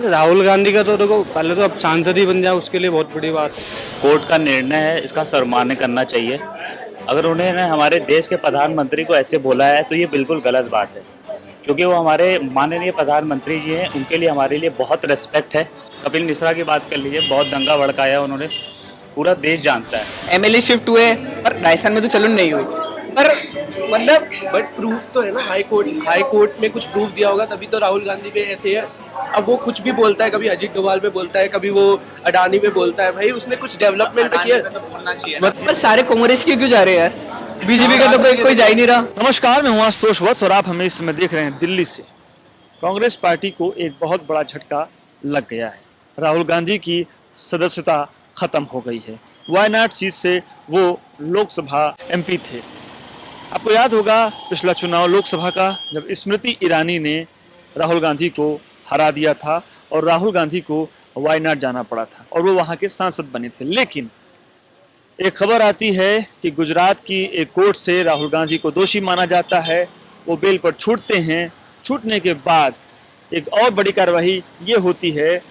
राहुल गांधी का तो देखो, पहले तो अब सांसद ही बन जाए उसके लिए बहुत बड़ी बात है। कोर्ट का निर्णय है, इसका सम्मान करना चाहिए। अगर उन्होंने हमारे देश के प्रधानमंत्री को ऐसे बोला है तो ये बिल्कुल गलत बात है, क्योंकि वो हमारे माननीय प्रधानमंत्री जी हैं, उनके लिए हमारे लिए बहुत रिस्पेक्ट है। कपिल मिश्रा की बात कर लीजिए, बहुत दंगा भड़काया उन्होंने, पूरा देश जानता है। एमएलए शिफ्ट हुए पर राजस्थान में तो चलन नहीं हुई, पर मतलब बट प्रूफ तो है ना, हाई कोर्ट में कुछ प्रूफ दिया होगा तभी तो राहुल गांधी पे ऐसे है। अब वो कुछ भी बोलता है, कभी अजीत डोभाल पे बोलता है, कभी वो अडानी पे बोलता है, भाई उसने कुछ डेवलपमेंट किया। पर सारे कांग्रेस क्यों जा रहे हैं यार? बीजेपी का तो कोई जा ही नहीं रहा। नमस्कार, मैं हूं आशुतोष वत्स और आप हमें इस समय देख रहे हैं दिल्ली से। कांग्रेस पार्टी को एक बहुत बड़ा झटका लग गया है। राहुल गांधी की सदस्यता खत्म हो गई है। वायनाड सीट से वो लोकसभा एमपी थे। आपको याद होगा पिछला चुनाव लोकसभा का, जब स्मृति ईरानी ने राहुल गांधी को हरा दिया था और राहुल गांधी को वायनाड जाना पड़ा था और वो वहाँ के सांसद बने थे। लेकिन एक खबर आती है कि गुजरात की एक कोर्ट से राहुल गांधी को दोषी माना जाता है। वो बेल पर छूटते हैं। छूटने के बाद एक और बड़ी कार्रवाई ये होती है,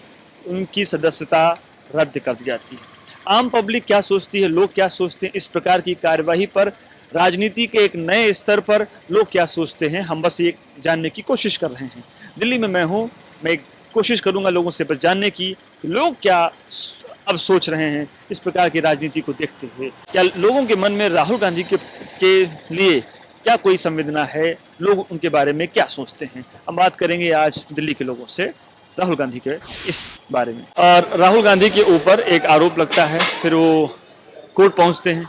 उनकी सदस्यता रद्द कर दी जाती है। आम पब्लिक क्या सोचती है, लोग क्या सोचते हैं इस प्रकार की कार्रवाई पर, राजनीति के एक नए स्तर पर लोग क्या सोचते हैं, हम बस ये जानने की कोशिश कर रहे हैं। दिल्ली में मैं हूँ, मैं कोशिश करूँगा लोगों से बस जानने की कि लोग क्या अब सोच रहे हैं इस प्रकार की राजनीति को देखते हुए। क्या लोगों के मन में राहुल गांधी के लिए क्या कोई संवेदना है, लोग उनके बारे में क्या सोचते हैं। हम बात करेंगे आज दिल्ली के लोगों से राहुल गांधी के इस बारे में। और राहुल गांधी के ऊपर एक आरोप लगता है, फिर वो कोर्ट पहुंचते हैं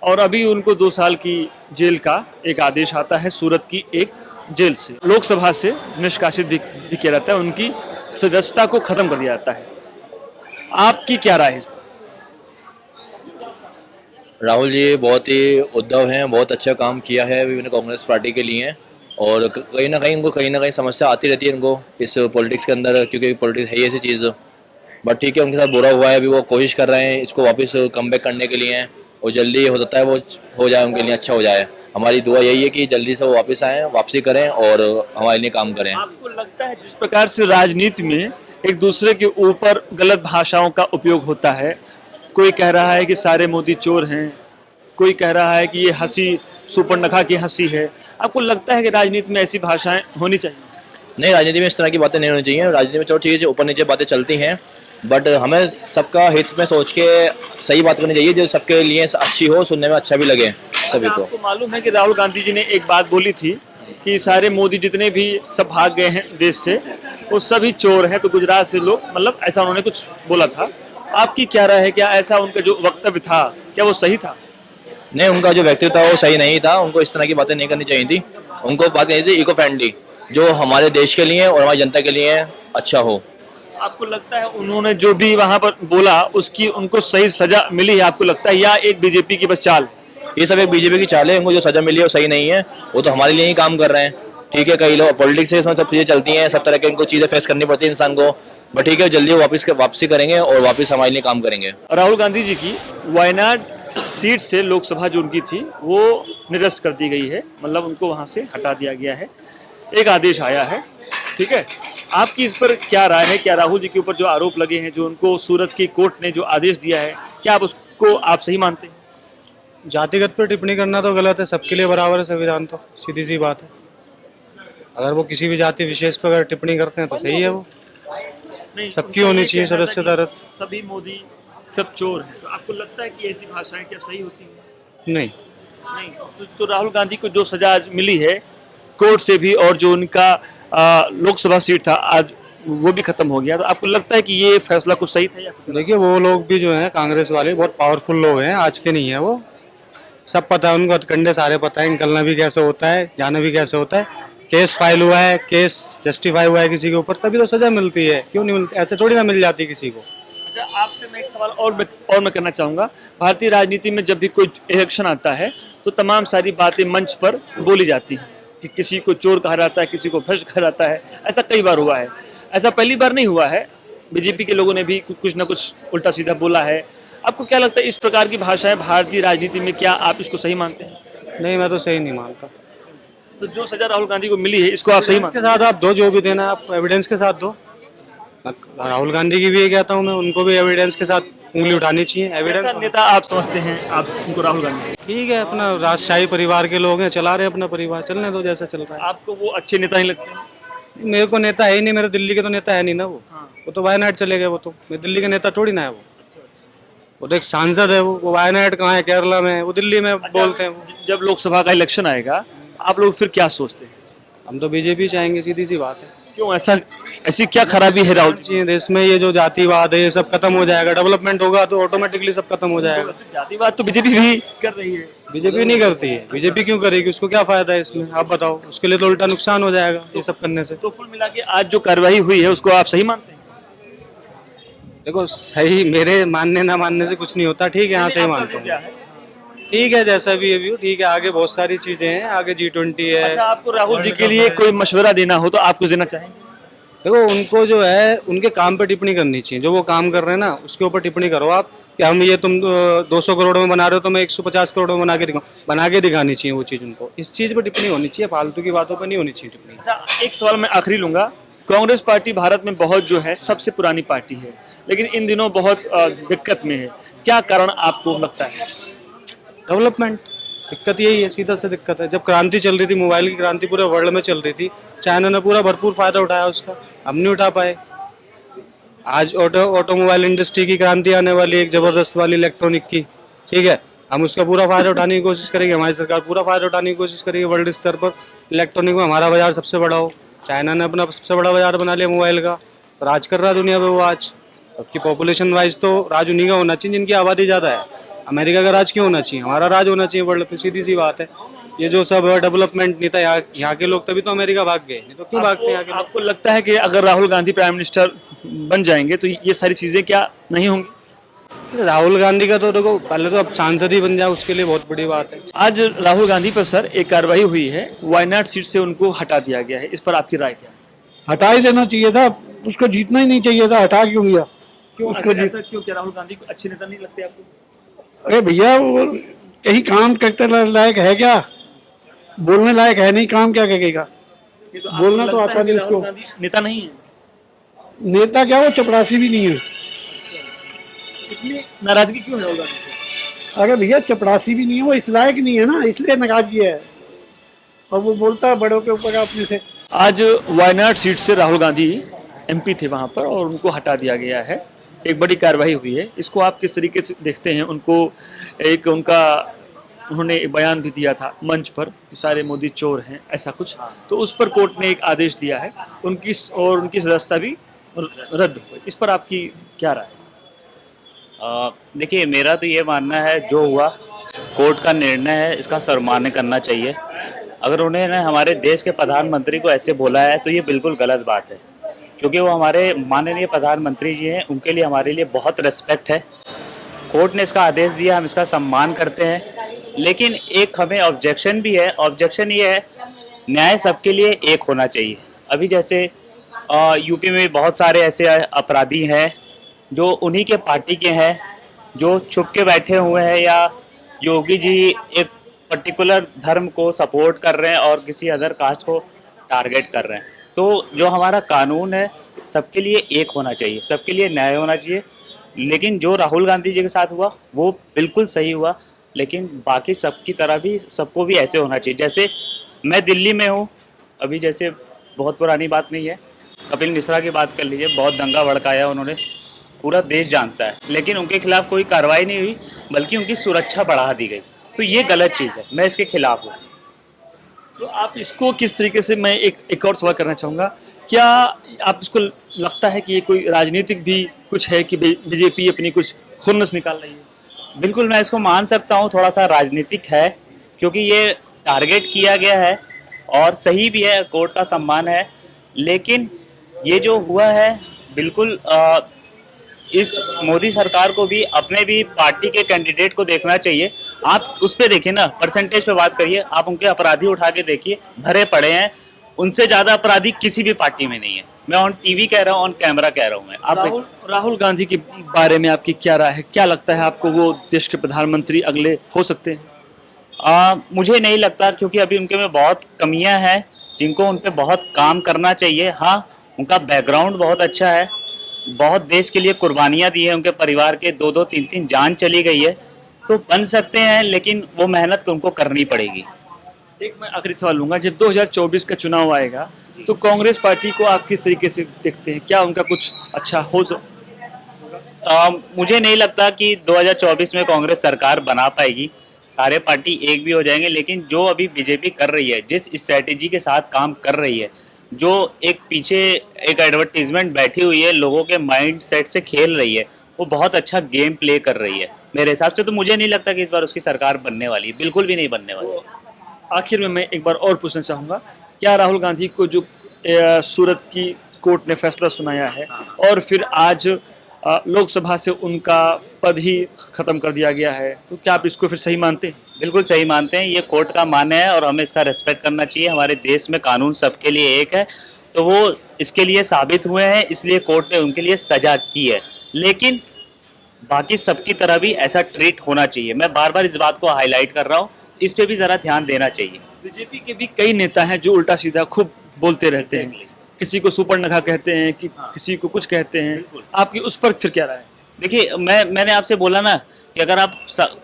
और अभी उनको 2 साल की जेल का एक आदेश आता है सूरत की एक जेल से। लोकसभा से निष्कासित भी किया जाता है, उनकी सदस्यता को खत्म कर दिया जाता है। आपकी क्या राय है? राहुल जी बहुत ही उद्धव हैं, बहुत अच्छा काम किया है विभिन्न कांग्रेस पार्टी के लिए। और कहीं ना कहीं समस्या आती रहती है इनको इस पॉलिटिक्स के अंदर, क्योंकि पॉलिटिक्स है ही ऐसी चीज़। बट ठीक है, उनके साथ बुरा हुआ है, अभी वो कोशिश कर रहे हैं इसको वापस कमबैक करने के लिए, और जल्दी हो सकता है वो हो जाए, उनके लिए अच्छा हो जाए। हमारी दुआ यही है कि जल्दी से वो वापस आएँ, वापसी करें और हमारे लिए काम करें। आपको लगता है जिस प्रकार से राजनीति में एक दूसरे के ऊपर गलत भाषाओं का उपयोग होता है, कोई कह रहा है कि सारे मोदी चोर हैं, कोई कह रहा है कि ये हंसी सुपर्णखा की हंसी है, आपको लगता है कि राजनीति में ऐसी भाषाएं होनी चाहिए? नहीं, राजनीति में इस तरह की बातें नहीं होनी चाहिए। राजनीति में चलो ठीक है, ऊपर नीचे बातें चलती हैं, बट हमें सबका हित में सोच के सही बात करनी चाहिए जो सबके लिए अच्छी हो, सुनने में अच्छा भी लगे सभी को। आपको मालूम है कि राहुल गांधी जी ने एक बात बोली थी कि सारे मोदी जितने भी सब भाग गए हैं देश से, वो सभी चोर हैं, तो गुजरात से लोग, मतलब ऐसा उन्होंने कुछ बोला था। आपकी क्या राय है, क्या ऐसा उनका जो वक्तव्य था क्या वो सही था? नहीं, उनका जो व्यक्तित्व था वो सही नहीं था, उनको इस तरह की बातें नहीं करनी चाहिए थी। उनको बात करनी थी इको फ्रेंडली, जो हमारे देश के लिए और हमारी जनता के लिए अच्छा हो। आपको लगता है उन्होंने जो भी वहां पर बोला उसकी उनको सही सजा मिली है, आपको लगता है, या एक बीजेपी की बस चाल? ये सब एक बीजेपी की चाल है, उनको जो सजा मिली है वो सही नहीं है। वो तो हमारे लिए ही काम कर रहे हैं। ठीक है, कई लोग पॉलिटिक्स से इसमें सब चीज़ें चलती हैं, सब तरह के इनको चीज़ें फेस करनी पड़ती है इंसान को, बट ठीक है, जल्दी वो वापसी करेंगे और वापस हमारे लिए काम करेंगे। राहुल गांधी जी की वायनाड सीट से लोकसभा जो उनकी थी वो निरस्त कर दी गई है, मतलब उनको वहां से हटा दिया गया है, एक आदेश आया है। ठीक है, आपकी इस पर क्या राय है? क्या राहुल जी के ऊपर जो आरोप लगे हैं, जो उनको सूरत की कोर्ट ने जो आदेश दिया है, क्या आप उसको आप सही मानते हैं? जातिगत पर टिप्पणी करना तो गलत है, सबके लिए बराबर है संविधान, तो सीधी सी बात है। अगर वो किसी भी जाति विशेष पर अगर टिप्पणी करते हैं तो सही है, वो नहीं, सबकी होनी चाहिए सदस्यता रद्द। सभी मोदी सब चोर हैं, तो आपको लगता है कि ऐसी भाषाएं क्या सही होती हैं? नहीं, नहीं, तो राहुल गांधी को जो सजा आज मिली है कोर्ट से भी, और जो उनका लोकसभा सीट था आज वो भी खत्म हो गया, तो आपको लगता है कि ये फैसला कुछ सही था? या देखिए वो लोग भी जो हैं कांग्रेस वाले बहुत पावरफुल लोग हैं, आज के नहीं है वो, सब पता है उनको, हथकंडे सारे पता है, निकलना भी कैसे होता है, जाना भी कैसे होता है। केस फाइल हुआ है, केस जस्टिफाई हुआ है किसी के ऊपर, तभी तो सजा मिलती है, क्यों नहीं मिलती? ऐसे थोड़ी ना मिल जाती किसी को। अच्छा, आपसे मैं एक सवाल और मैं करना चाहूँगा। भारतीय राजनीति में जब भी कोई इलेक्शन आता है तो तमाम सारी बातें मंच पर बोली जाती हैं कि किसी को चोर कहा जाता है, किसी को भ्रष्ट कहा जाता है। ऐसा कई बार हुआ है, ऐसा पहली बार नहीं हुआ है। बीजेपी के लोगों ने भी कुछ ना कुछ उल्टा सीधा बोला है। आपको क्या लगता है इस प्रकार की भाषाएं भारतीय राजनीति में, क्या आप इसको सही मानते हैं? नहीं, मैं तो सही नहीं मानता। तो जो सजा राहुल गांधी को मिली है इसको आप सही मानते के साथ आप दो, जो भी देना है आप एविडेंस के साथ दो, राहुल गांधी की भी ये कहता हूँ मैं, उनको भी एविडेंस के साथ उंगली उठानी चाहिए। एविडेंस कैसा नेता आप समझते हैं आप उनको, राहुल गांधी? ठीक है, अपना राजशाही परिवार के लोग हैं, चला रहे हैं अपना परिवार, चलने दो जैसा चल रहा है। आपको वो अच्छे नेता नहीं लगते हैं? मेरे को नेता है ही नहीं, मेरे दिल्ली के तो नेता है नहीं ना वो। वो तो वायनाड चले गए, वो तो मेरे दिल्ली के नेता थोड़ी ना है वो तो एक सांसद है। वो वायनाड कहाँ है? केरला में है, वो दिल्ली में बोलते हैं वो। जब लोकसभा का इलेक्शन आएगा आप लोग फिर क्या सोचते हैं? हम तो बीजेपी चाहेंगे, सीधी सी बात है। क्यों ऐसा, ऐसी क्या खराबी है राहुल जी? चाहिए देश में ये जो जातिवाद है ये सब खत्म हो जाएगा, डेवलपमेंट होगा तो ऑटोमेटिकली सब खत्म हो जाएगा। जातिवाद तो बीजेपी भी कर रही है। बीजेपी नहीं करती है, बीजेपी क्यों करेगी? उसको क्या फायदा है इसमें, आप बताओ? उसके लिए तो उल्टा नुकसान हो जाएगा ये सब करने से। तो कुल मिला के आज जो कार्रवाई हुई है उसको आप सही मानते हैं? देखो, सही मेरे मानने ना मानने से कुछ नहीं होता, ठीक है, हाँ सही मानता हूँ। ठीक है, जैसा भी है व्यू, ठीक है। आगे बहुत सारी चीजें हैं, आगे G20 है। अच्छा, आपको राहुल जी के लिए कोई मशवरा देना हो तो आपको देना चाहेंगे? देखो, उनको जो है उनके काम पे टिप्पणी करनी चाहिए। जो वो काम कर रहे हैं ना उसके ऊपर टिप्पणी करो आप, कि हम ये तुम 200 करोड़ में बना रहे हो तो मैं 150 करोड़ में बना के दिखानी चाहिए वो चीज़। उनको इस चीज़ पर टिप्पणी होनी चाहिए, फालतू की बातों पर नहीं होनी चाहिए टिप्पणी। अच्छा, एक सवाल मैं आखिरी लूंगा। कांग्रेस पार्टी भारत में बहुत जो है सबसे पुरानी पार्टी है, लेकिन इन दिनों बहुत दिक्कत में है। क्या कारण आपको लगता है? डेवलपमेंट, दिक्कत यही है, सीधा से दिक्कत है। जब क्रांति चल रही थी, मोबाइल की क्रांति पूरे वर्ल्ड में चल रही थी, चाइना ने पूरा भरपूर फायदा उठाया उसका, हम नहीं उठा पाए। आज ऑटोमोबाइल इंडस्ट्री की क्रांति आने वाली है, एक जबरदस्त वाली इलेक्ट्रॉनिक की, ठीक है। हम उसका पूरा फायदा उठाने की कोशिश करेंगे, हमारी सरकार पूरा फायदा उठाने की कोशिश करेगी। वर्ल्ड स्तर पर इलेक्ट्रॉनिक में हमारा बाजार सबसे बड़ा हो। चाइना ने अपना सबसे बड़ा बाजार बना लिया मोबाइल का, राज कर रहा है दुनिया पे वो आज। आपकी पॉपुलेशन वाइज तो राज उन्हीं का होना चाहिए जिनकी आबादी ज़्यादा है। अमेरिका का राज क्यों होना चाहिए? हमारा राज होना चाहिए वर्ल्ड पे, सीधी सी बात है। ये जो सब डेवलपमेंट नहीं था, यहाँ के लोग तभी तो अमेरिका भाग गए, नहीं तो क्यों भागते हैं यहाँ के लोग? आपको लगता है कि अगर राहुल गांधी प्राइम मिनिस्टर बन जाएंगे तो ये सारी चीजें क्या नहीं होंगी? राहुल गांधी का तो देखो, पहले तो अब सांसद ही बन जाए उसके लिए बहुत बड़ी बात है। आज राहुल गांधी पर सर एक कार्रवाई हुई है, वायनाड सीट से उनको हटा दिया गया है। इस पर आपकी राय क्या है? हटा ही देना चाहिए था, उसको जीतना ही नहीं चाहिए था, हटा क्यों दिया? क्यों उसको ऐसा क्यों? क्या राहुल गांधी को अच्छे नेता नहीं लगते आपको? अरे भैया, वो कहीं काम करते लायक है क्या? बोलने लायक है नहीं, काम क्या करेगा? ये तो बोलना आपको तो लगता आता है कि नहीं राहुल उसको। गांधी नेता नहीं है? नेता क्या, वो चपरासी भी नहीं है। इतनी नाराजगी क्यों है राहुल गांधी से? अरे भैया, चपरासी भी नहीं है, वो इस लायक नहीं है ना, इसलिए नाराजगी है। और वो बोलता है बड़ों के ऊपर अपने से। आज वायनाड सीट से राहुल गांधी एमपी थे वहां पर और उनको हटा दिया गया है। एक बड़ी कार्रवाई हुई है, इसको आप किस तरीके से देखते हैं? उनको एक उन्होंने एक बयान भी दिया था मंच पर कि सारे मोदी चोर हैं, ऐसा कुछ। तो उस पर कोर्ट ने एक आदेश दिया है, उनकी सदस्यता भी रद्द हो गई। इस पर आपकी क्या राय है? देखिए, मेरा तो ये मानना है जो हुआ कोर्ट का निर्णय है, इसका सम्मान करना चाहिए। अगर उन्होंने हमारे देश के प्रधानमंत्री को ऐसे बोला है तो ये बिल्कुल गलत बात है, क्योंकि वो हमारे माननीय प्रधानमंत्री जी हैं, उनके लिए हमारे लिए बहुत रिस्पेक्ट है। कोर्ट ने इसका आदेश दिया, हम इसका सम्मान करते हैं, लेकिन एक हमें ऑब्जेक्शन भी है। ऑब्जेक्शन ये है, न्याय सबके लिए एक होना चाहिए। अभी जैसे यूपी में बहुत सारे ऐसे अपराधी हैं जो उन्हीं के पार्टी के हैं, जो छुप के बैठे हुए हैं, या योगी जी एक पर्टिकुलर धर्म को सपोर्ट कर रहे हैं और किसी अदर कास्ट को टारगेट कर रहे हैं। तो जो हमारा कानून है सबके लिए एक होना चाहिए, सबके लिए न्याय होना चाहिए। लेकिन जो राहुल गांधी जी के साथ हुआ वो बिल्कुल सही हुआ, लेकिन बाकी सबकी तरह भी सबको भी ऐसे होना चाहिए। जैसे मैं दिल्ली में हूँ अभी, जैसे बहुत पुरानी बात नहीं है, कपिल मिश्रा की बात कर लीजिए, बहुत दंगा भड़काया उन्होंने, पूरा देश जानता है, लेकिन उनके खिलाफ कोई कार्रवाई नहीं हुई, बल्कि उनकी सुरक्षा बढ़ा दी गई। तो ये गलत चीज़ है, मैं इसके खिलाफ हूँ। तो आप इसको किस तरीके से, मैं एक और सवाल करना चाहूँगा, क्या आप इसको लगता है कि ये कोई राजनीतिक भी कुछ है कि बीजेपी अपनी कुछ खुन्नस निकाल रही है? बिल्कुल, मैं इसको मान सकता हूँ, थोड़ा सा राजनीतिक है, क्योंकि ये टारगेट किया गया है और सही भी है, कोर्ट का सम्मान है। लेकिन ये जो हुआ है बिल्कुल इस मोदी सरकार को भी अपने भी पार्टी के कैंडिडेट को देखना चाहिए। आप उस पर देखिए ना, परसेंटेज पे बात करिए, आप उनके अपराधी उठा के देखिए, भरे पड़े हैं। उनसे ज़्यादा अपराधी किसी भी पार्टी में नहीं है। मैं ऑन टीवी कह रहा हूँ, ऑन कैमरा कह रहा हूँ मैं। आप राहुल गांधी के बारे में आपकी क्या राय है? क्या लगता है आपको वो देश के प्रधानमंत्री अगले हो सकते हैं? मुझे नहीं लगता, क्योंकि अभी उनके में बहुत कमियां हैं जिनको उन पे बहुत काम करना चाहिए। हाँ, उनका बैकग्राउंड बहुत अच्छा है, बहुत देश के लिए कुर्बानियां दी है, उनके परिवार के 2-2, 3-3 जान चली गई है, तो बन सकते हैं, लेकिन वो मेहनत उनको करनी पड़ेगी। एक मैं आखिरी सवाल लूंगा, जब 2024 का चुनाव आएगा तो कांग्रेस पार्टी को आप किस तरीके से देखते हैं? क्या उनका कुछ अच्छा हो मुझे नहीं लगता कि 2024 में कांग्रेस सरकार बना पाएगी, सारे पार्टी एक भी हो जाएंगे, लेकिन जो अभी बीजेपी कर रही है, जिस स्ट्रेटेजी के साथ काम कर रही है, जो एक पीछे एक एडवर्टीजमेंट बैठी हुई है, लोगों के माइंड सेट से खेल रही है, वो बहुत अच्छा गेम प्ले कर रही है मेरे हिसाब से। तो मुझे नहीं लगता कि इस बार उसकी सरकार बनने वाली है, बिल्कुल भी नहीं बनने वाली है। आखिर में मैं एक बार और पूछना चाहूँगा, क्या राहुल गांधी को जो सूरत की कोर्ट ने फैसला सुनाया है और फिर आज लोकसभा से उनका पद ही खत्म कर दिया गया है, तो क्या आप इसको फिर सही मानते हैं? बिल्कुल सही मानते हैं, ये कोर्ट का मान्य है और हमें इसका रेस्पेक्ट करना चाहिए। हमारे देश में कानून सबके लिए एक है, तो वो इसके लिए साबित हुए हैं, इसलिए कोर्ट ने उनके लिए सजा की है। लेकिन बाकी सबकी तरह भी ऐसा ट्रीट होना चाहिए। मैं बार बार इस बात को हाईलाइट कर रहा हूँ, इस पे भी ज़रा ध्यान देना चाहिए। बीजेपी के भी कई नेता हैं जो उल्टा सीधा खूब बोलते रहते हैं, किसी को सुपर्णखा कहते हैं कि किसी को कुछ कहते हैं, आपकी उस पर फिर क्या राय है? देखिए, मैंने आपसे बोला ना कि अगर आप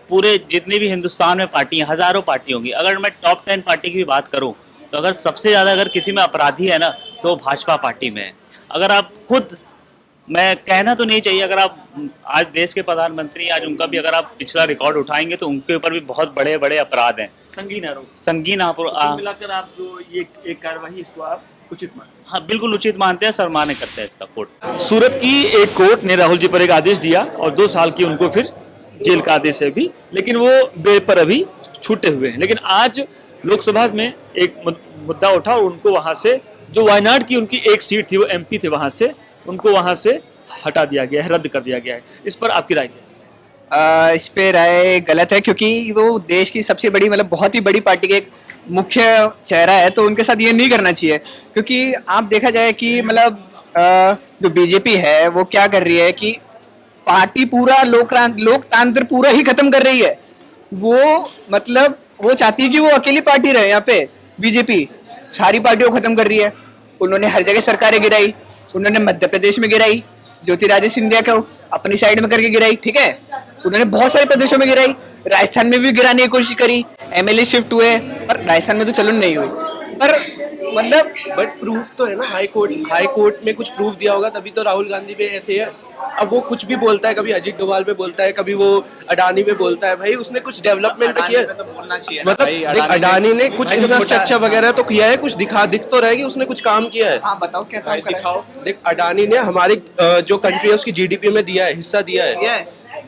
पूरे जितनी भी हिंदुस्तान में पार्टियां, हज़ारों पार्टी होंगी, अगर मैं टॉप 10 पार्टी की भी बात करूं, तो अगर सबसे ज़्यादा अगर किसी में अपराधी है ना, तो भाजपा पार्टी में है। अगर आप खुद, मैं कहना तो नहीं चाहिए, अगर आप आज देश के प्रधानमंत्री, आज उनका भी अगर आप पिछला रिकॉर्ड उठाएंगे तो उनके ऊपर भी बहुत बड़े बड़े अपराध हैं, संगीन आरोप। संगीन मिलाकर आप जो ये एक कार्यवाही, इसको आप उचित मानते हैं? हाँ, बिल्कुल उचित मानते हैं, सम्मान करते हैं इसका कोर्ट। सूरत की एक कोर्ट ने राहुल जी पर एक आदेश दिया और 2 साल की उनको फिर जेल का आदेश है भी, लेकिन वो बेल पर अभी छूटे हुए हैं। लेकिन आज लोकसभा में एक मुद्दा उठा और उनको वहां से, जो वायनाड की उनकी एक सीट थी, वो एमपी थे, वहां से उनको वहां से हटा दिया गया है, रद्द कर दिया गया है। इस पर आपकी राय क्या है? इस पे राय गलत है, क्योंकि वो देश की सबसे बड़ी, मतलब बहुत ही बड़ी पार्टी के एक मुख्य चेहरा है, तो उनके साथ ये नहीं करना चाहिए। क्योंकि आप देखा जाए कि मतलब जो बीजेपी है वो क्या कर रही है कि पार्टी पूरा लोकतंत्र पूरा ही खत्म कर रही है। वो मतलब वो चाहती है कि वो अकेली पार्टी रहे। यहाँ पे बीजेपी सारी पार्टियों को खत्म कर रही है। उन्होंने हर जगह सरकारें गिराई, उन्होंने मध्य प्रदेश में गिराई, ज्योतिरादित्य सिंधिया को अपनी साइड में करके गिराई, ठीक है। उन्होंने बहुत सारे प्रदेशों में गिराई, राजस्थान में भी गिराने की कोशिश करी, एमएलए शिफ्ट हुए, पर राजस्थान में तो चलन नहीं हुई। पर मतलब बट प्रूफ तो है ना, हाई कोर्ट में कुछ प्रूफ दिया होगा, तभी तो राहुल गांधी पे ऐसे है। अब वो कुछ भी बोलता है, कभी अजीत डोभाल पे बोलता है, कभी वो अडानी पे बोलता है। भाई उसने कुछ डेवलपमेंट किया, तो बोलना चाहिए, मतलब देख, अडानी ने कुछ इंफ्रास्ट्रक्चर वगैरह तो किया है, कुछ दिख तो रहेगी उसने कुछ काम किया है। हाँ बताओ क्या काम करा है? देख, अडानी ने हमारी जो कंट्री है उसकी जीडीपी में दिया है, हिस्सा दिया है।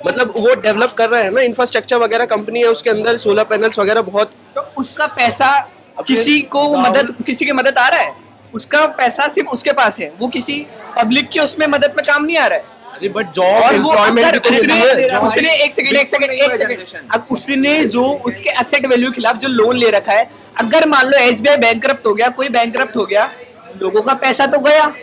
मतलब वो डेवलप कर रहा है ना, इंफ्रास्ट्रक्चर वगैरह, कंपनी है उसके अंदर, सोलर पैनल्स वगैरह बहुत। तो उसका पैसा किसी की मदद आ रहा है? उसका पैसा सिर्फ उसके पास है, वो किसी पब्लिक की उसमें मदद में काम नहीं आ रहा है। अरे बट जॉब, एम्प्लॉयमेंट उसने एक सेकंड, अब उसने जो उसके एसेट वैल्यू के खिलाफ जो लोन ले रखा है, अगर मान लो एसबीआई बैंकरप्ट हो गया, कोई बैंकरप्ट हो गया, लोगों का पैसा तो गया,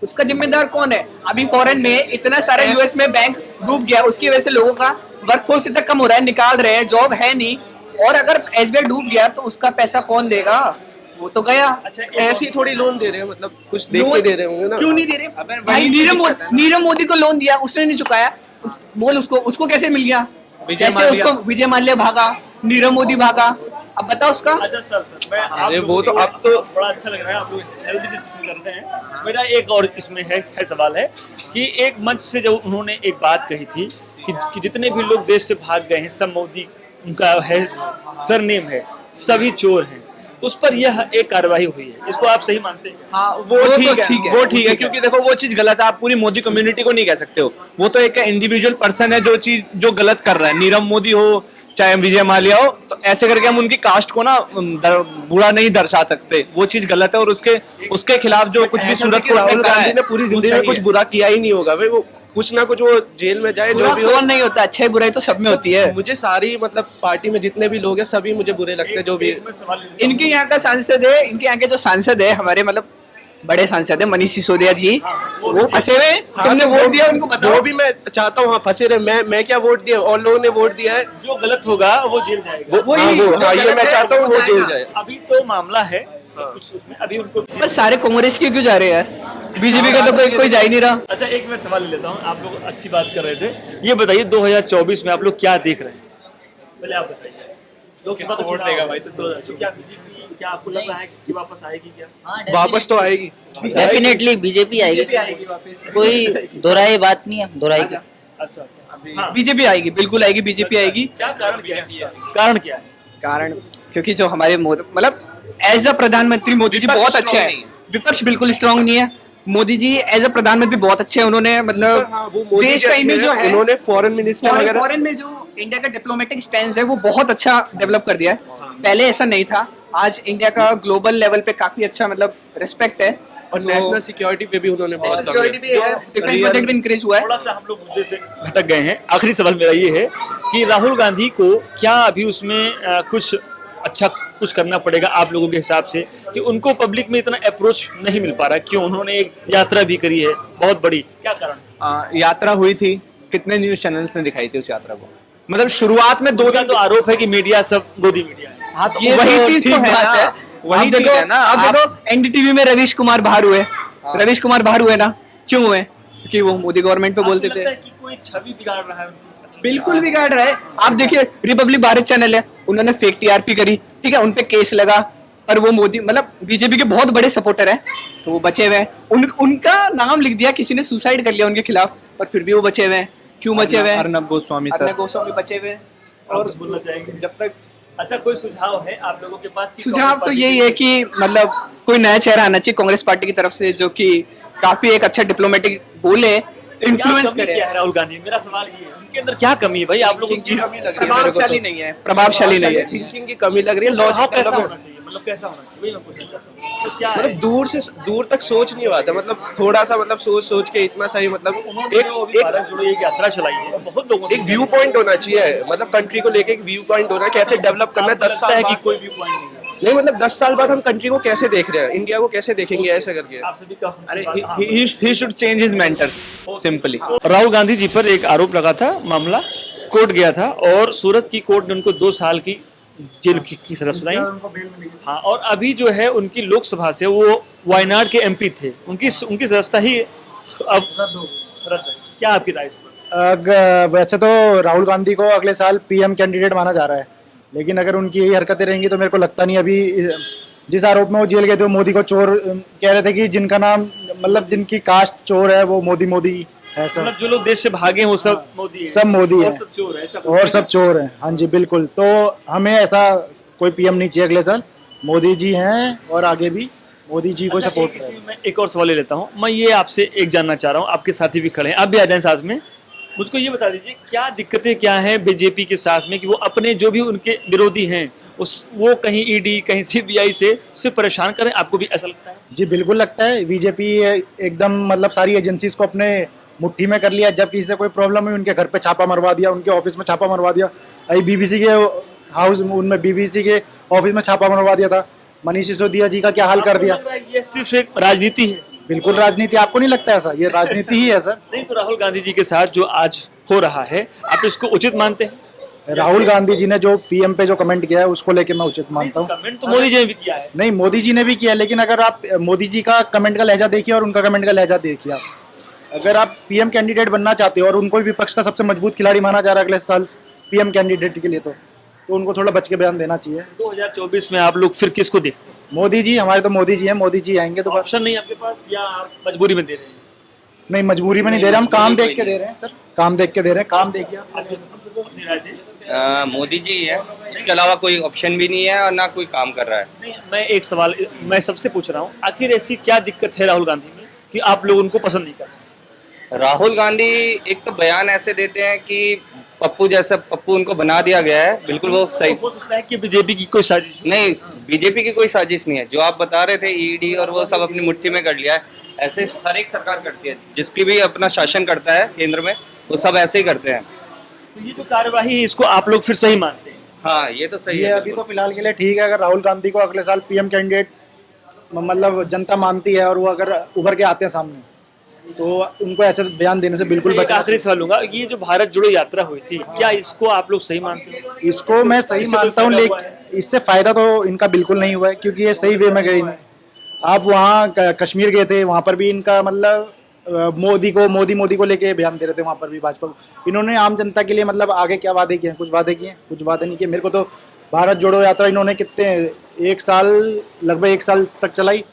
उसका जिम्मेदार कौन है? अभी फॉरेन में इतना सारा यूएस में बैंक डूब गया, उसकी वजह से लोगों का वर्कफोर्स इतना कम हो रहा है, निकाल रहे हैं, जॉब है नहीं। और अगर एसबीआई डूब गया तो उसका पैसा कौन देगा? वो तो गया। अच्छा, ऐसे ही थोड़ी लोन दे रहे हैं, मतलब कुछ देख के दे रहे होंगे ना। क्यों नहीं दे रहे भाई? नीरव मोदी को लोन दिया, उसने नहीं चुकाया, बोल उसको कैसे मिल गया? जैसे उसको विजय माल्या भागा, नीरव मोदी भागा, अब बताओ उसका। अच्छा सर, अरे वो तो अब तो बड़ा अच्छा लग रहा है, आप लोग हेल्दी डिस्कशन करते हैं। मेरा एक और इसमें है सवाल है कि एक मंच से जब उन्होंने एक बात कही थी कि जितने भी लोग देश से भाग गए हैं, सब मोदी उनका है सरनेम है, सभी चोर हैं, उस पर यह एक कार्रवाई हुई है। इसको आप सही मानते हैं? हाँ, वो ठीक है, क्योंकि देखो वो चीज गलत है, आप पूरी मोदी कम्युनिटी को नहीं कह सकते हो। वो तो एक इंडिविजुअल पर्सन है जो गलत कर रहा है, नीरव मोदी हो चाहे विजय माल्या हो, तो ऐसे करके हम उनकी कास्ट को ना बुरा नहीं दर्शा सकते। वो चीज गलत है और उसके खिलाफ जो कुछ भी सूरत को राहुल गांधी ने पूरी जिंदगी में कुछ बुरा किया ही नहीं होगा भाई, वो कुछ ना कुछ वो जेल में जाए, जो भी हो। नहीं होता, अच्छाई बुराई तो सब में होती है। मुझे सारी, मतलब पार्टी में जितने भी लोग हैं सभी मुझे बुरे लगते हैं, जो भी। इनके यहाँ का सांसद है, इनके यहाँ के जो सांसद है, हमारे मतलब बड़े सांसद है मनीष सिसोदिया जी, वो फंसे हुए। तुमने वोट दिया उनको, बताओ। वो भी मैं चाहता हूँ, हाँ फंसे रहे। मैं क्या वोट दिया, और लोगों ने वोट दिया है। जो गलत होगा वो जेल जाएगा। ये मैं चाहता हूँ वो जेल जाए। अभी तो मामला है सब कुछ उसमें, अभी उनको पर सारे कांग्रेस के क्यों जा रहे हैं यार? बीजेपी का तो कोई जा ही नहीं रहा। अच्छा, एक मैं सवाल ले लेता हूँ, आप लोग अच्छी बात कर रहे थे, ये बताइए 2024 में आप लोग क्या देख रहे हैं? पहले आप बताइए, लोकसभा का वोट देगा भाई, तो क्या बीजेपी, क्या आपको लग रहा है कि वापस आएगी क्या? वापस तो आएगी, डेफिनेटली बीजेपी आएगी, कोई दोहराई बात नहीं है, दोहराएगी। अच्छा, हाँ, बीजेपी आएगी, बिल्कुल आएगी, बीजेपी आएगी। क्या कारण क्या है? कारण क्या है? कारण क्योंकि जो हमारे मतलब एज अ प्रधानमंत्री मोदी जी बहुत अच्छे हैं, विपक्ष बिल्कुल स्ट्रांग नहीं है। मोदी जी एज अ प्रधानमंत्री बहुत अच्छे हैं, उन्होंने मतलब देश का इमेज जो है, उन्होंने फॉरेन मिनिस्टर वगैरह, फॉरेन में जो इंडिया का डिप्लोमेटिक स्टैंड है वो बहुत अच्छा डेवलप कर दिया है। पहले ऐसा नहीं था, आज इंडिया का ग्लोबल लेवल पे काफी अच्छा मतलब रिस्पेक्ट है। और नेशनल सिक्योरिटी पे भी उन्होंने बहुत सिक्योरिटी भी है, डिफेंस बजट भी इंक्रीज हुआ है। थोड़ा सा हम लोग मुद्दे से भटक गए हैं। आखिरी सवाल मेरा ये है कि राहुल गांधी को क्या अभी उसमें कुछ अच्छा कुछ करना पड़ेगा आप लोगों के हिसाब से, कि उनको पब्लिक में इतना अप्रोच नहीं मिल पा रहा? क्यों? उन्होंने एक यात्रा भी करी है बहुत बड़ी, क्या कारण? यात्रा हुई थी, कितने न्यूज चैनल्स ने दिखाई थी उस यात्रा को? मतलब शुरुआत में 2 दिन तो आरोप है कि मीडिया सब गोदी मीडिया है। हाँ, तो ये वही तो चीज ठीक तो है बात ना, है। वही आप चीज देखो, है ना। आप देखो एनडीटीवी में रवीश कुमार बाहर हुए, रवीश कुमार बाहर हुए ना, क्यों हुए? क्योंकि वो मोदी गवर्नमेंट पे बोलते थे। कि कोई छवि बिगाड़ रहा है? बिल्कुल बिगाड़ रहा है। आप देखिए रिपब्लिक भारत चैनल है, उन्होंने फेक टीआरपी करी, ठीक है, उनपे केस लगा, और वो मोदी मतलब बीजेपी के बहुत बड़े सपोर्टर हैं, तो वो बचे हुए हैं। उनका नाम लिख दिया, किसी ने सुसाइड कर लिया उनके खिलाफ, पर फिर भी वो बचे हुए हैं। क्यों बचे हुए हैं? अर्नब गोस्वामी सर, अर्नब गोस्वामी बचे हुए हैं। और कुछ बोलना चाहेंगे जब तक? अच्छा, कोई सुझाव है आप लोगों के पास? सुझाव तो यही है कि मतलब कोई नया चेहरा आना चाहिए कांग्रेस पार्टी की तरफ से, जो कि काफी एक अच्छा डिप्लोमेटिक बोले, इन्फ्लुएंस करे। क्या है राहुल गांधी? मेरा सवाल ये है, उनके अंदर क्या कमी है भाई? आप लोगों की प्रभावशाली नहीं है, प्रभावशाली नहीं है, थिंकिंग की कमी लग रही है। लॉजिक कैसा होना चाहिए, मतलब कैसा होना चाहिए, वही मैं पूछना चाहता हूँ। तो क्या है? मतलब दूर से दूर तक सोच नहीं पाता, मतलब थोड़ा सा मतलब सोच के इतना सही, मतलब एक भारत जोड़ो एक यात्रा चलाई है, बहुत लोगों एक व्यू पॉइंट होना चाहिए, मतलब कंट्री को लेके एक व्यू पॉइंट होना है, कैसे डेवलप करना है 10 साल है कि बाद। कोई व्यू पॉइंट नहीं है। नहीं मतलब 10 साल बाद हम कंट्री को कैसे देख रहे हैं, इंडिया को कैसे देखेंगे, ऐसे करके। आप सभी का अरे he should change his mentors simply। Rahul Gandhi ji पर एक आरोप लगा था, मामला कोर्ट गया था, और सूरत की कोर्ट ने उनको 2 साल की जेल की सजा सुनाई। हाँ, और अभी जो है उनकी लोकसभा से, वो वायनाड के एमपी थे, उनकी सदस्यता ही अब रद्द है। क्या आपकी राय इस पर? वैसे तो राहुल गांधी को अगले साल पीएम कैंडिडेट माना जा रहा है, लेकिन अगर उनकी यही हरकतें रहेंगी तो मेरे को लगता नहीं। अभी जिस आरोप में वो जेल गए थे, वो मोदी को चोर कह रहे थे, कि जिनका नाम मतलब जिनकी कास्ट चोर है वो मोदी है सब। मतलब जो लोग देश से भागे हैं वो सब मोदी है, सब मोदी है, और सब चोर है, ऐसा और सब चोर हैं। हाँ जी बिल्कुल। तो हमें ऐसा कोई पीएम नहीं चाहिए अगले साल, मोदी जी हैं और आगे भी मोदी जी को सपोर्ट करें। मैं एक और सवाल ले लेता हूँ। मैं ये आपसे एक जानना चाह रहा हूँ, आपके साथी भी खड़े हैं, आप भी आ जाएं साथ में। मुझको ये बता दीजिए क्या दिक्कतें क्या हैं बीजेपी के साथ में, कि वो अपने जो भी उनके विरोधी हैं वो कहीं ईडी कहीं सीबीआई से परेशान करें? आपको भी ऐसा लगता है? जी बिल्कुल लगता है। बीजेपी एकदम मतलब सारी एजेंसीज को अपने मुट्ठी में कर लिया। जब किसी से कोई प्रॉब्लम हुई, उनके घर पे छापा मरवा दिया, उनके ऑफिस में छापा मरवा दिया। अभी बीबीसी के हाउस उनमें बीबीसी के ऑफिस में छापा मरवा दिया था। मनीष सिसोदिया जी का क्या हाल कर दिया। ये सिर्फ एक राजनीति है? बिल्कुल राजनीति। आपको नहीं लगता ऐसा? ये राजनीति ही है सर। नहीं तो राहुल गांधी जी के साथ जो आज हो रहा है, आप इसको उचित मानते हैं? राहुल गांधी जी ने जो पीएम पे जो कमेंट किया है उसको लेके मैं उचित मानता हूँ। कमेंट तो मोदी जी ने भी किया है। नहीं, मोदी जी ने भी किया, लेकिन अगर आप मोदी जी का कमेंट का लहजा देखिए और उनका कमेंट का लहजा देखिए, आप अगर आप पीएम कैंडिडेट बनना चाहते हो और उनको विपक्ष का सबसे मजबूत खिलाड़ी माना जा रहा है अगले साल पीएम कैंडिडेट के लिए, तो उनको थोड़ा बच के बयान देना चाहिए। 2024 में आप लोग फिर किसको देखते हैं? मोदी जी, हमारे तो मोदी जी हैं, मोदी जी आएंगे तो। ऑप्शन नहीं आपके पास, या आप मजबूरी में दे रहे हैं? नहीं, मजबूरी में नहीं दे रहे, हम काम देख के दे रहे हैं सर, काम देख के दे रहे हैं। काम देखिए, मोदी जी है, इसके अलावा कोई ऑप्शन भी नहीं है और ना कोई काम कर रहा है। नहीं, मैं एक सवाल मैं सबसे पूछ रहा हूँ, आखिर ऐसी क्या दिक्कत है राहुल गांधी में कि आप लोग उनको पसंद नहीं करते? राहुल गांधी एक तो बयान ऐसे देते हैं कि पप्पू उनको बना दिया गया है, बिल्कुल वो सही। हो सकता है कि बीजेपी की कोई साजिश? नहीं, बीजेपी की कोई साजिश नहीं है। जो आप बता रहे थे ईडी और वो सब अपनी मुट्ठी में कर लिया है, ऐसे हर एक सरकार करती है, जिसकी भी अपना शासन करता है केंद्र में, वो सब ऐसे ही करते हैं। तो ये जो कार्यवाही है इसको आप लोग फिर सही मानते हैं? हाँ, ये तो सही है। अभी तो फिलहाल के लिए ठीक है। अगर राहुल गांधी को अगले साल पीएम कैंडिडेट मतलब जनता मानती है और वो अगर उभर के आते हैं सामने, तो उनको ऐसे बयान देने से बिल्कुल बचा। आखिरी सवाल लूंगा, ये जो भारत जोड़ो यात्रा हुई थी, क्या इसको आप लोग सही मानते हैं? इसको मैं सही मानता हूँ, लेकिन इससे फायदा तो इनका बिल्कुल नहीं हुआ है, क्योंकि ये सही वे में गई नहीं। आप वहाँ कश्मीर गए थे, वहाँ पर भी इनका मतलब मोदी को लेके बयान दे रहे थे, वहाँ पर भी भाजपा को। इन्होंने आम जनता के लिए मतलब आगे क्या वादे किए हैं? कुछ वादे किए, कुछ वादे नहीं किए। मेरे को तो भारत जोड़ो यात्रा इन्होंने कितने लगभग एक साल तक चलाई,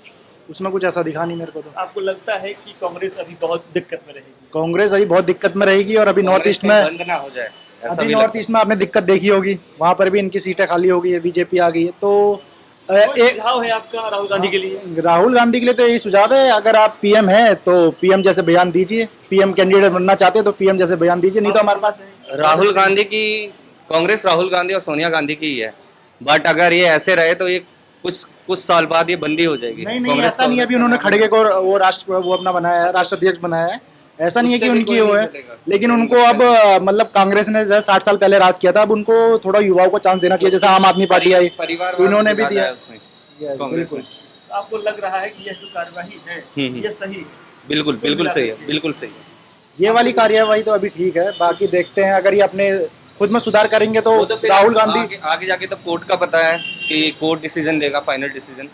उसमें कुछ ऐसा दिखा नहीं मेरे को। तो आपको लगता है कि कांग्रेस अभी बहुत दिक्कत में रहेगी? कांग्रेस अभी बहुत दिक्कत में रहेगी, और अभी नॉर्थ ईस्ट में बंद ना हो जाए ऐसा अभी भी नॉर्थ लगता ईस्ट में आपने दिक्कत देखी होगी, वहाँ पर भी इनकी सीटें खाली हो गई है, बीजेपी आ गई है। तो कोई एक सुझाव है आपका राहुल गांधी के लिए? राहुल गांधी के लिए तो यही सुझाव है, अगर आप पीएम हैं तो पीएम जैसे बयान दीजिए, पीएम कैंडिडेट बनना चाहते हैं तो पीएम जैसे बयान दीजिए, नहीं तो हमारे पास है। राहुल गांधी की कांग्रेस राहुल गांधी और सोनिया गांधी की ही है, बट अगर ये ऐसे रहे तो ये कुछ साल बाद ये बंदी हो जाएगी। नहीं ऐसा नहीं है। अभी उन्होंने खड़गे को वो अपना बनाया है, राष्ट्राध्यक्ष बनाया है, ऐसा नहीं है कि उनकी वो है। लेकिन उनको अब मतलब कांग्रेस ने 60 साल पहले राज किया था, अब उनको थोड़ा युवाओं को चांस देना चाहिए, जैसा आम आदमी पार्टी आई, इन्होंने भी दिया उसमें। बिल्कुल। आपको लग रहा है कि यह जो कार्यवाही है ये सही है? बिल्कुल सही है, बिल्कुल सही है। ये वाली कार्यवाही तो अभी ठीक है, बाकी देखते हैं अगर ये अपने खुद में सुधार करेंगे तो राहुल गांधी आगे जाके तो कोर्ट का पता है कि कोर्ट डिसीजन देगा, फाइनल डिसीजन,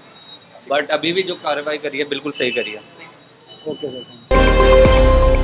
बट अभी भी जो कार्रवाई करी है बिल्कुल सही करी है। Okay sir.